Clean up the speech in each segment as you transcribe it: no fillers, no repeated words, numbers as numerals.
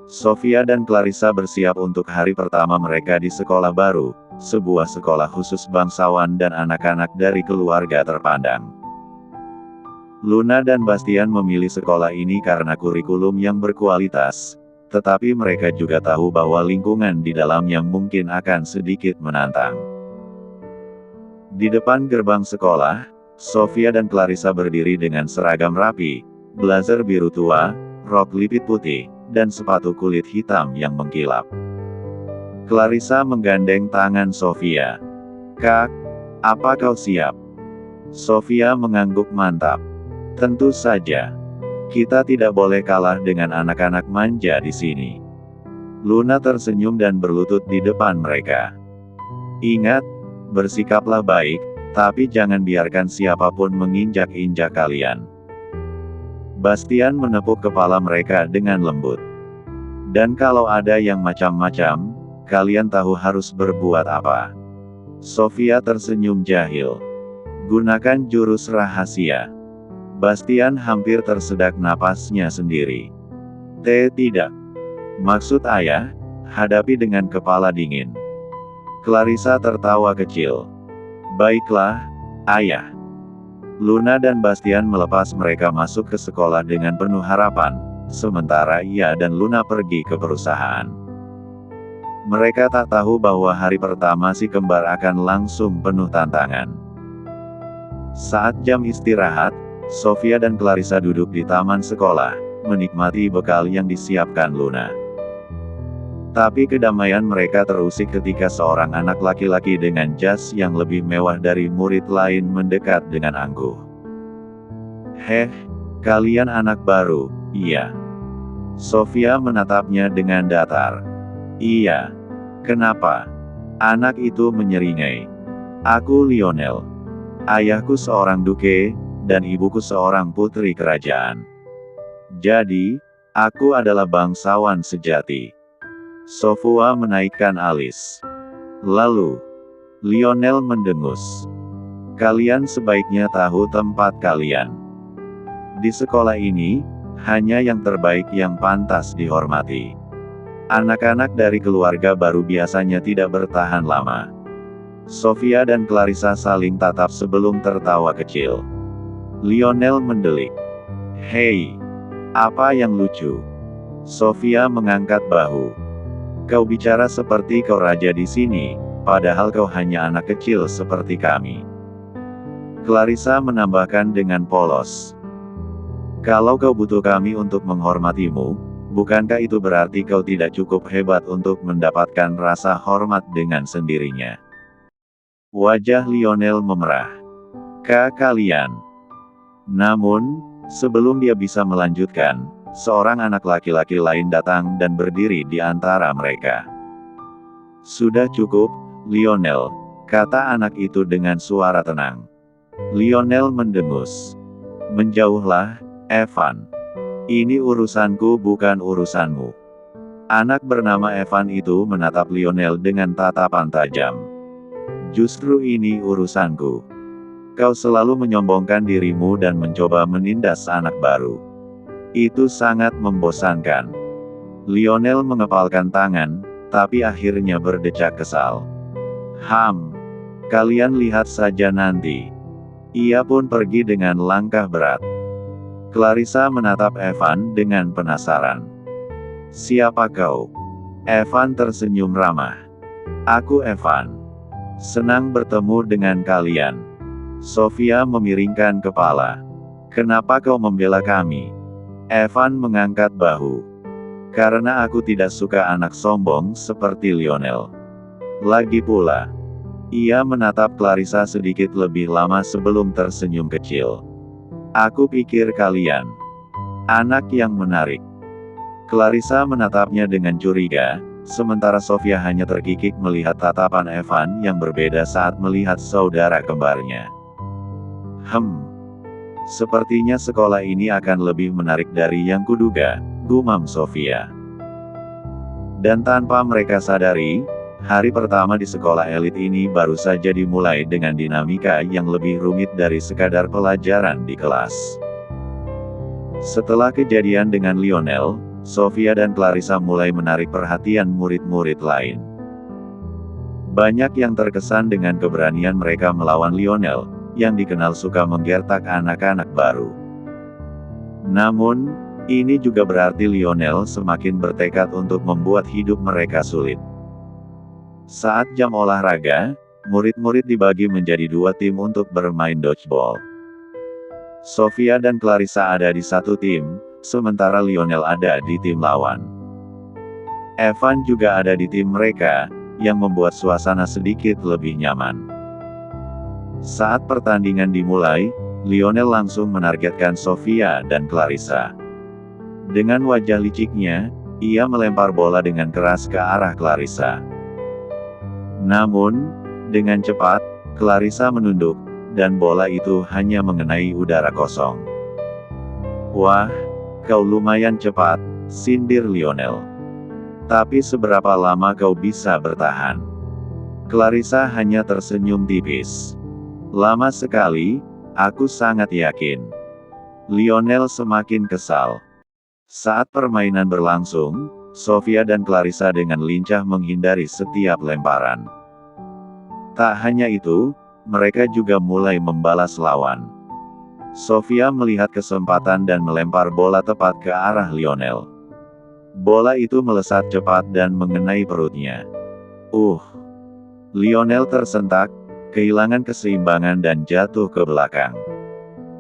Sofia dan Clarissa bersiap untuk hari pertama mereka di sekolah baru, sebuah sekolah khusus bangsawan dan anak-anak dari keluarga terpandang. Luna dan Bastian memilih sekolah ini karena kurikulum yang berkualitas, tetapi mereka juga tahu bahwa lingkungan di dalamnya mungkin akan sedikit menantang. Di depan gerbang sekolah, Sofia dan Clarissa berdiri dengan seragam rapi, blazer biru tua, rok lipit putih, dan sepatu kulit hitam yang mengkilap. Clarissa menggandeng tangan Sofia. "Kak, apa kau siap?" Sofia mengangguk mantap. "Tentu saja. Kita tidak boleh kalah dengan anak-anak manja di sini." Luna tersenyum dan berlutut di depan mereka. "Ingat, bersikaplah baik, tapi jangan biarkan siapapun menginjak-injak kalian." Bastian menepuk kepala mereka dengan lembut. "Dan kalau ada yang macam-macam, kalian tahu harus berbuat apa." Sofia tersenyum jahil. "Gunakan jurus rahasia." Bastian hampir tersedak napasnya sendiri. Tidak. Maksud ayah, hadapi dengan kepala dingin." Clarissa tertawa kecil. "Baiklah, ayah." Luna dan Bastian melepas mereka masuk ke sekolah dengan penuh harapan, sementara ia dan Luna pergi ke perusahaan. Mereka tak tahu bahwa hari pertama si kembar akan langsung penuh tantangan. Saat jam istirahat, Sofia dan Clarissa duduk di taman sekolah, menikmati bekal yang disiapkan Luna. Tapi kedamaian mereka terusik ketika seorang anak laki-laki dengan jas yang lebih mewah dari murid lain mendekat dengan angkuh. "Heh, kalian anak baru, iya?" Sofia menatapnya dengan datar. "Iya. Kenapa?" Anak itu menyeringai. "Aku Lionel. Ayahku seorang duke, dan ibuku seorang putri kerajaan. Jadi, aku adalah bangsawan sejati." Sofia menaikkan alis. Lalu, Lionel mendengus. "Kalian sebaiknya tahu tempat kalian. Di sekolah ini, hanya yang terbaik yang pantas dihormati. Anak-anak dari keluarga baru biasanya tidak bertahan lama." Sofia dan Clarissa saling tatap sebelum tertawa kecil. Lionel mendelik. "Hei, apa yang lucu?" Sofia mengangkat bahu. "Kau bicara seperti kau raja di sini, padahal kau hanya anak kecil seperti kami." Clarissa menambahkan dengan polos. "Kalau kau butuh kami untuk menghormatimu, bukankah itu berarti kau tidak cukup hebat untuk mendapatkan rasa hormat dengan sendirinya?" Wajah Lionel memerah. Kalian." Namun, sebelum dia bisa melanjutkan, seorang anak laki-laki lain datang dan berdiri di antara mereka. "Sudah cukup, Lionel," kata anak itu dengan suara tenang. Lionel mendengus. "Menjauhlah, Evan. Ini urusanku bukan urusanmu." Anak bernama Evan itu menatap Lionel dengan tatapan tajam. "Justru ini urusanku. Kau selalu menyombongkan dirimu dan mencoba menindas anak baru. Itu sangat membosankan." Lionel mengepalkan tangan, tapi akhirnya berdecak kesal. Kalian lihat saja nanti." Ia pun pergi dengan langkah berat. Clarissa menatap Evan dengan penasaran. "Siapa kau?" Evan tersenyum ramah. "Aku Evan. Senang bertemu dengan kalian." Sofia memiringkan kepala. "Kenapa kau membela kami?" Evan mengangkat bahu. "Karena aku tidak suka anak sombong seperti Lionel. Lagi pula." Ia menatap Clarissa sedikit lebih lama sebelum tersenyum kecil. "Aku pikir kalian anak yang menarik." Clarissa menatapnya dengan curiga, sementara Sofia hanya terkikik melihat tatapan Evan yang berbeda saat melihat saudara kembarnya. Sepertinya sekolah ini akan lebih menarik dari yang kuduga," gumam Sofia. Dan tanpa mereka sadari, hari pertama di sekolah elit ini baru saja dimulai dengan dinamika yang lebih rumit dari sekadar pelajaran di kelas. Setelah kejadian dengan Lionel, Sofia dan Clarissa mulai menarik perhatian murid-murid lain. Banyak yang terkesan dengan keberanian mereka melawan Lionel, yang dikenal suka menggertak anak-anak baru. Namun, ini juga berarti Lionel semakin bertekad untuk membuat hidup mereka sulit. Saat jam olahraga, murid-murid dibagi menjadi 2 tim untuk bermain dodgeball. Sofia dan Clarissa ada di satu tim, sementara Lionel ada di tim lawan. Evan juga ada di tim mereka, yang membuat suasana sedikit lebih nyaman. Saat pertandingan dimulai, Lionel langsung menargetkan Sofia dan Clarissa. Dengan wajah liciknya, ia melempar bola dengan keras ke arah Clarissa. Namun, dengan cepat, Clarissa menunduk, dan bola itu hanya mengenai udara kosong. "Wah, kau lumayan cepat," sindir Lionel. "Tapi seberapa lama kau bisa bertahan?" Clarissa hanya tersenyum tipis. "Lama sekali, aku sangat yakin." Lionel semakin kesal. Saat permainan berlangsung, Sofia dan Clarissa dengan lincah menghindari setiap lemparan. Tak hanya itu, mereka juga mulai membalas lawan. Sofia melihat kesempatan dan melempar bola tepat ke arah Lionel. Bola itu melesat cepat dan mengenai perutnya. Lionel tersentak, kehilangan keseimbangan dan jatuh ke belakang.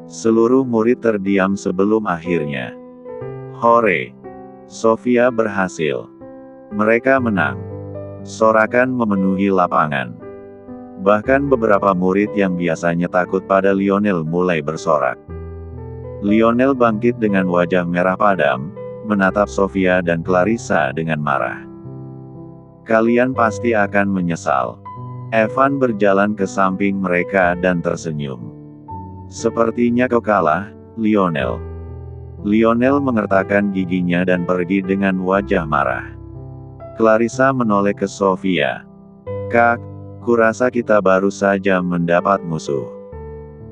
Seluruh murid terdiam sebelum akhirnya. "Hore! Sofia berhasil. Mereka menang!" Sorakan memenuhi lapangan. Bahkan beberapa murid yang biasanya takut pada Lionel mulai bersorak. Lionel bangkit dengan wajah merah padam, menatap Sofia dan Clarissa dengan marah. "Kalian pasti akan menyesal." Evan berjalan ke samping mereka dan tersenyum. "Sepertinya kau kalah, Lionel." Lionel mengertakkan giginya dan pergi dengan wajah marah. Clarissa menoleh ke Sofia. "Kak, kurasa kita baru saja mendapat musuh."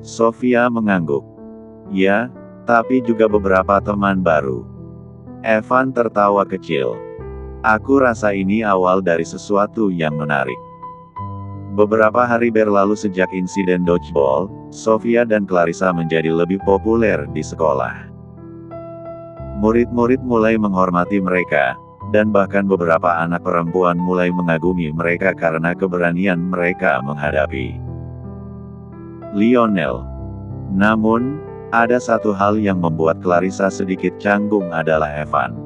Sofia mengangguk. "Ya, tapi juga beberapa teman baru." Evan tertawa kecil. "Aku rasa ini awal dari sesuatu yang menarik." Beberapa hari berlalu sejak insiden dodgeball, Sofia dan Clarissa menjadi lebih populer di sekolah. Murid-murid mulai menghormati mereka, dan bahkan beberapa anak perempuan mulai mengagumi mereka karena keberanian mereka menghadapi Lionel. Namun, ada satu hal yang membuat Clarissa sedikit canggung adalah Evan.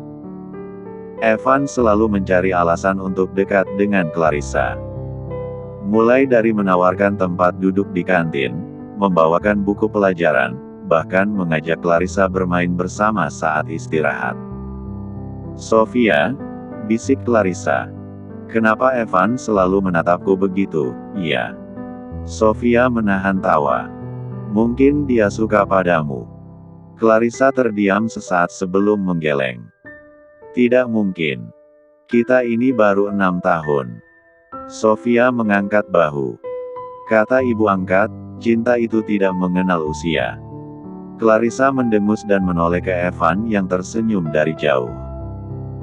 Evan selalu mencari alasan untuk dekat dengan Clarissa. Mulai dari menawarkan tempat duduk di kantin, membawakan buku pelajaran, bahkan mengajak Clarissa bermain bersama saat istirahat. "Sofia," bisik Clarissa. "Kenapa Evan selalu menatapku begitu?" "Iya." Sofia menahan tawa. "Mungkin dia suka padamu." Clarissa terdiam sesaat sebelum menggeleng. "Tidak mungkin. Kita ini baru 6 tahun. Sofia mengangkat bahu. Kata ibu angkat, cinta itu tidak mengenal usia. Clarissa mendengus dan menoleh ke Evan yang tersenyum dari jauh.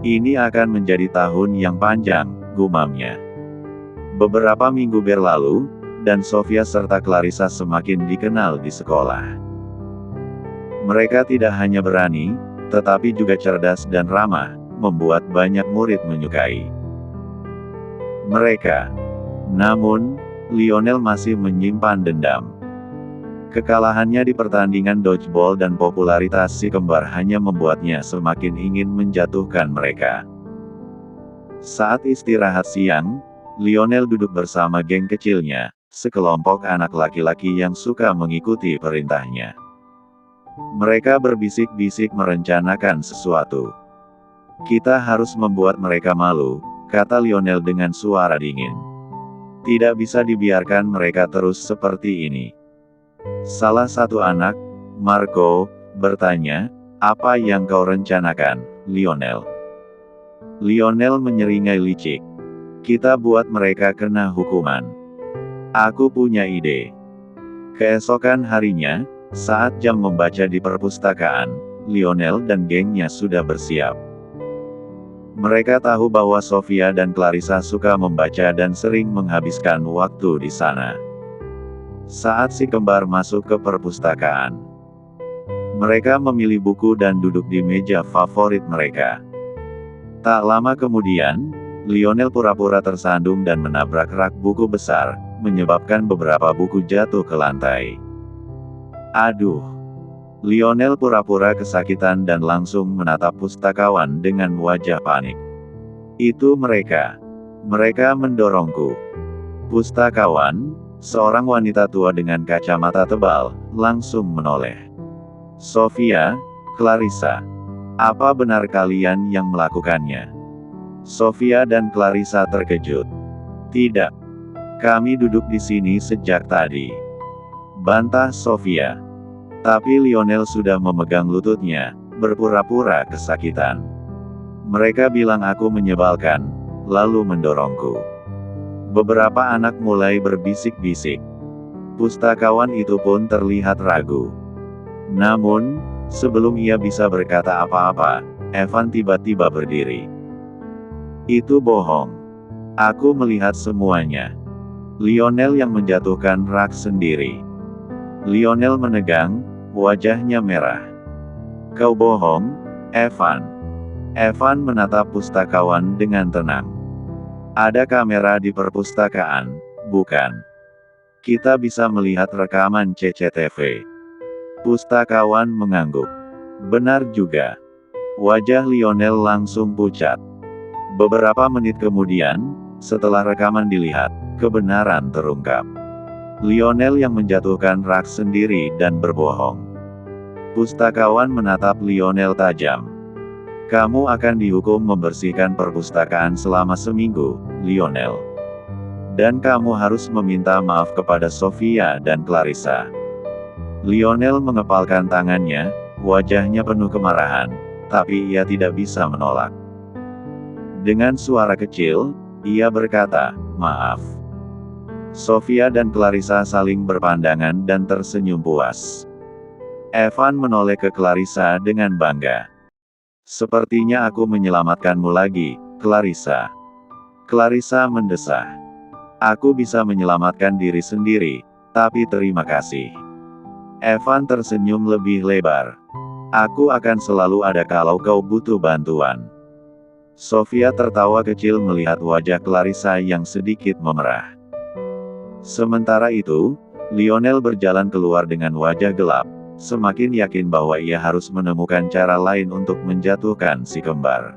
"Ini akan menjadi tahun yang panjang," gumamnya. Beberapa minggu berlalu, dan Sofia serta Clarissa semakin dikenal di sekolah. Mereka tidak hanya berani, tetapi juga cerdas dan ramah, membuat banyak murid menyukai mereka. Namun, Lionel masih menyimpan dendam. Kekalahannya di pertandingan dodgeball dan popularitas si kembar hanya membuatnya semakin ingin menjatuhkan mereka. Saat istirahat siang, Lionel duduk bersama geng kecilnya, sekelompok anak laki-laki yang suka mengikuti perintahnya. Mereka berbisik-bisik merencanakan sesuatu. "Kita harus membuat mereka malu," kata Lionel dengan suara dingin. "Tidak bisa dibiarkan mereka terus seperti ini." Salah satu anak, Marco, bertanya, "Apa yang kau rencanakan, Lionel?" Lionel menyeringai licik. "Kita buat mereka kena hukuman." "Aku punya ide." Keesokan harinya, saat jam membaca di perpustakaan, Lionel dan gengnya sudah bersiap. Mereka tahu bahwa Sofia dan Clarissa suka membaca dan sering menghabiskan waktu di sana. Saat si kembar masuk ke perpustakaan, mereka memilih buku dan duduk di meja favorit mereka. Tak lama kemudian, Lionel pura-pura tersandung dan menabrak rak buku besar, menyebabkan beberapa buku jatuh ke lantai. Aduh! Lionel pura-pura kesakitan dan langsung menatap pustakawan dengan wajah panik. Itu mereka. Mereka mendorongku. Pustakawan, seorang wanita tua dengan kacamata tebal, langsung menoleh. Sofia, Clarissa. Apa benar kalian yang melakukannya? Sofia dan Clarissa terkejut. Tidak. Kami duduk di sini sejak tadi. Bantah Sofia. Tapi Lionel sudah memegang lututnya, berpura-pura kesakitan. Mereka bilang aku menyebalkan, lalu mendorongku. Beberapa anak mulai berbisik-bisik. Pustakawan itu pun terlihat ragu. Namun, sebelum ia bisa berkata apa-apa, Evan tiba-tiba berdiri. Itu bohong. Aku melihat semuanya. Lionel yang menjatuhkan rak sendiri. Lionel menegang, wajahnya merah. Kau bohong, Evan. Evan menatap pustakawan dengan tenang. Ada kamera di perpustakaan, bukan? Kita bisa melihat rekaman CCTV. Pustakawan mengangguk. Benar juga. Wajah Lionel langsung pucat. Beberapa menit kemudian, setelah rekaman dilihat, kebenaran terungkap. Lionel yang menjatuhkan rak sendiri dan berbohong. Pustakawan menatap Lionel tajam. Kamu akan dihukum membersihkan perpustakaan selama seminggu, Lionel. Dan kamu harus meminta maaf kepada Sofia dan Clarissa. Lionel mengepalkan tangannya, wajahnya penuh kemarahan, tapi ia tidak bisa menolak. Dengan suara kecil, ia berkata, maaf. Sofia dan Clarissa saling berpandangan dan tersenyum puas. Evan menoleh ke Clarissa dengan bangga. Sepertinya aku menyelamatkanmu lagi, Clarissa. Clarissa mendesah. Aku bisa menyelamatkan diri sendiri, tapi terima kasih. Evan tersenyum lebih lebar. Aku akan selalu ada kalau kau butuh bantuan. Sofia tertawa kecil melihat wajah Clarissa yang sedikit memerah. Sementara itu, Lionel berjalan keluar dengan wajah gelap, semakin yakin bahwa ia harus menemukan cara lain untuk menjatuhkan si kembar.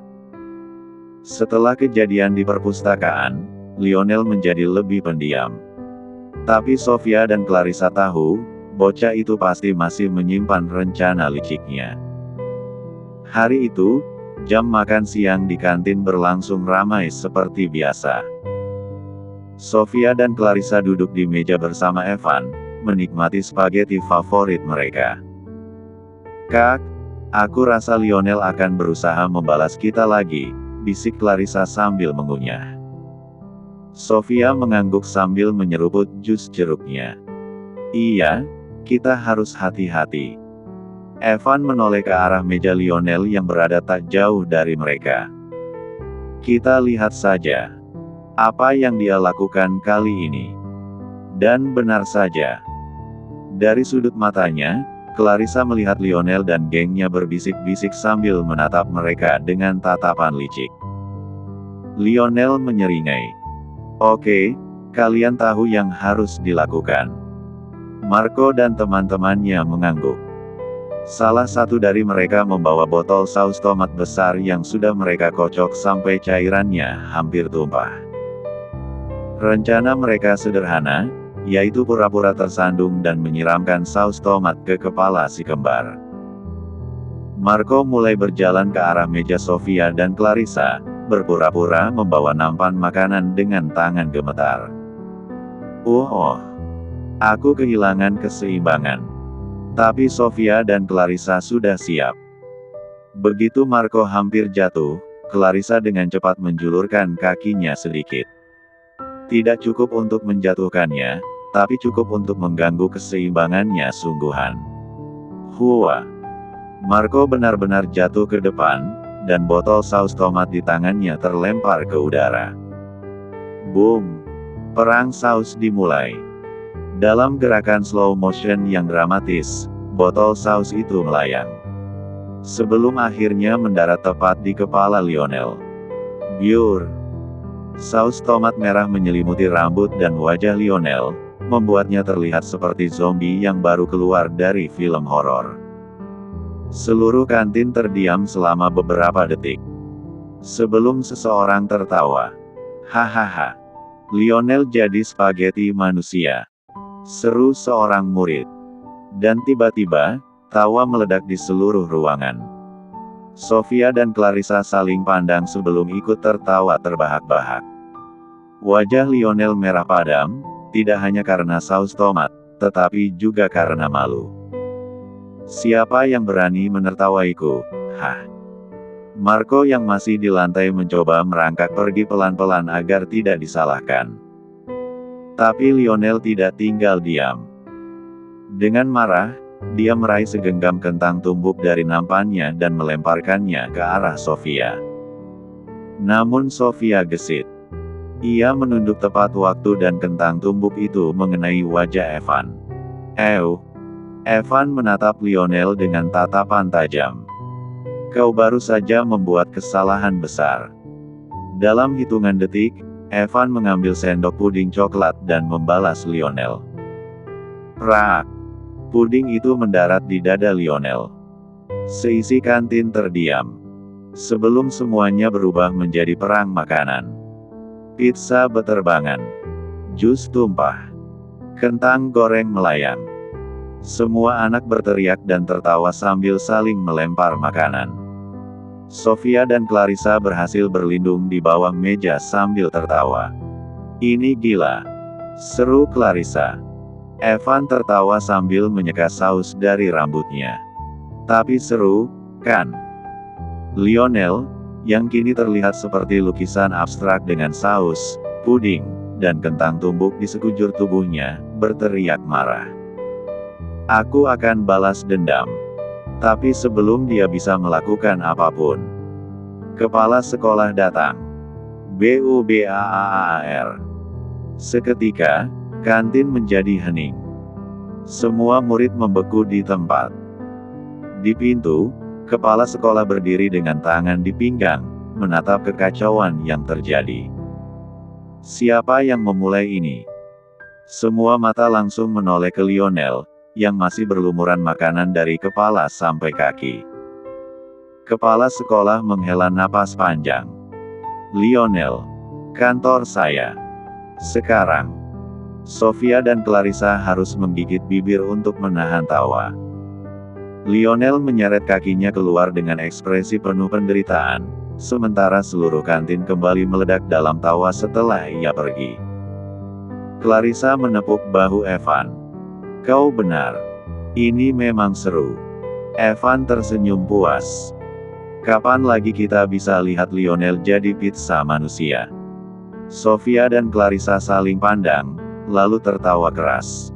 Setelah kejadian di perpustakaan, Lionel menjadi lebih pendiam. Tapi Sofia dan Clarissa tahu, bocah itu pasti masih menyimpan rencana liciknya. Hari itu, jam makan siang di kantin berlangsung ramai seperti biasa. Sofia dan Clarissa duduk di meja bersama Evan, menikmati spaghetti favorit mereka. Kak, aku rasa Lionel akan berusaha membalas kita lagi, bisik Clarissa sambil mengunyah. Sofia mengangguk sambil menyeruput jus jeruknya. Iya, kita harus hati-hati. Evan menoleh ke arah meja Lionel yang berada tak jauh dari mereka. Kita lihat saja apa yang dia lakukan kali ini. Dan benar saja. Dari sudut matanya, Clarissa melihat Lionel dan gengnya berbisik-bisik sambil menatap mereka dengan tatapan licik. Lionel menyeringai. Oke, kalian tahu yang harus dilakukan. Marco dan teman-temannya mengangguk. Salah satu dari mereka membawa botol saus tomat besar yang sudah mereka kocok sampai cairannya hampir tumpah. Rencana mereka sederhana, yaitu pura-pura tersandung dan menyiramkan saus tomat ke kepala si kembar. Marco mulai berjalan ke arah meja Sofia dan Clarissa, berpura-pura membawa nampan makanan dengan tangan gemetar. Aku kehilangan keseimbangan. Tapi Sofia dan Clarissa sudah siap. Begitu Marco hampir jatuh, Clarissa dengan cepat menjulurkan kakinya sedikit. Tidak cukup untuk menjatuhkannya, tapi cukup untuk mengganggu keseimbangannya sungguhan. Marco benar-benar jatuh ke depan, dan botol saus tomat di tangannya terlempar ke udara. Boom! Perang saus dimulai. Dalam gerakan slow motion yang dramatis, botol saus itu melayang. Sebelum akhirnya mendarat tepat di kepala Lionel. Biur! Saus tomat merah menyelimuti rambut dan wajah Lionel, membuatnya terlihat seperti zombie yang baru keluar dari film horor. Seluruh kantin terdiam selama beberapa detik. Sebelum seseorang tertawa. Hahaha. Lionel jadi spaghetti manusia. Seru seorang murid. Dan tiba-tiba, tawa meledak di seluruh ruangan. Sofia dan Clarissa saling pandang sebelum ikut tertawa terbahak-bahak. Wajah Lionel merah padam, tidak hanya karena saus tomat, tetapi juga karena malu. Siapa yang berani menertawaiku? Hah? Marco yang masih di lantai mencoba merangkak pergi pelan-pelan agar tidak disalahkan. Tapi Lionel tidak tinggal diam. Dengan marah, dia meraih segenggam kentang tumbuk dari nampannya dan melemparkannya ke arah Sofia. Namun Sofia gesit. Ia menunduk tepat waktu dan kentang tumbuk itu mengenai wajah Evan. Evan menatap Lionel dengan tatapan tajam. Kau baru saja membuat kesalahan besar. Dalam hitungan detik, Evan mengambil sendok puding coklat dan membalas Lionel. Prak! Puding itu mendarat di dada Lionel. Seisi kantin terdiam. Sebelum semuanya berubah menjadi perang makanan. Pizza beterbangan. Jus tumpah. Kentang goreng melayang. Semua anak berteriak dan tertawa sambil saling melempar makanan. Sofia dan Clarissa berhasil berlindung di bawah meja sambil tertawa. Ini gila. Seru Clarissa. Evan tertawa sambil menyeka saus dari rambutnya. Tapi seru, kan? Lionel, yang kini terlihat seperti lukisan abstrak dengan saus, puding, dan kentang tumbuk di sekujur tubuhnya, berteriak marah. Aku akan balas dendam. Tapi sebelum dia bisa melakukan apapun, kepala sekolah datang. BUBAAAR. Seketika, kantin menjadi hening. Semua murid membeku di tempat. Di pintu, kepala sekolah berdiri dengan tangan di pinggang, menatap kekacauan yang terjadi. Siapa yang memulai ini? Semua mata langsung menoleh ke Lionel, yang masih berlumuran makanan dari kepala sampai kaki. Kepala sekolah menghela napas panjang. Lionel, kantor saya. Sekarang. Sofia dan Clarissa harus menggigit bibir untuk menahan tawa. Lionel menyeret kakinya keluar dengan ekspresi penuh penderitaan, sementara seluruh kantin kembali meledak dalam tawa setelah ia pergi. Clarissa menepuk bahu Evan. Kau benar. Ini memang seru. Evan tersenyum puas. Kapan lagi kita bisa lihat Lionel jadi pizza manusia? Sofia dan Clarissa saling pandang, lalu tertawa keras.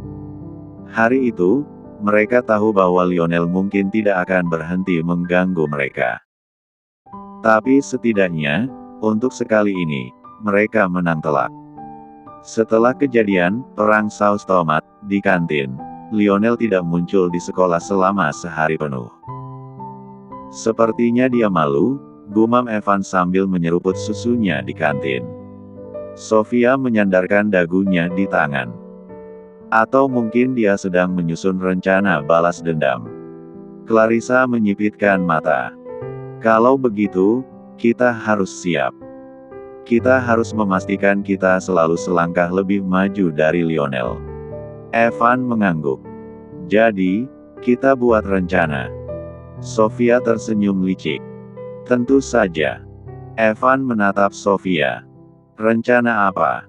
Hari itu, mereka tahu bahwa Lionel mungkin tidak akan berhenti mengganggu mereka. Tapi setidaknya, untuk sekali ini, mereka menang telak. Setelah kejadian perang saus tomat di kantin, Lionel tidak muncul di sekolah selama sehari penuh. Sepertinya dia malu, gumam Evan sambil menyeruput susunya di kantin. Sofia menyandarkan dagunya di tangan. Atau mungkin dia sedang menyusun rencana balas dendam. Clarissa menyipitkan mata. Kalau begitu, kita harus siap. Kita harus memastikan kita selalu selangkah lebih maju dari Lionel. Evan mengangguk. Jadi, kita buat rencana. Sofia tersenyum licik. Tentu saja. Evan menatap Sofia. Rencana apa?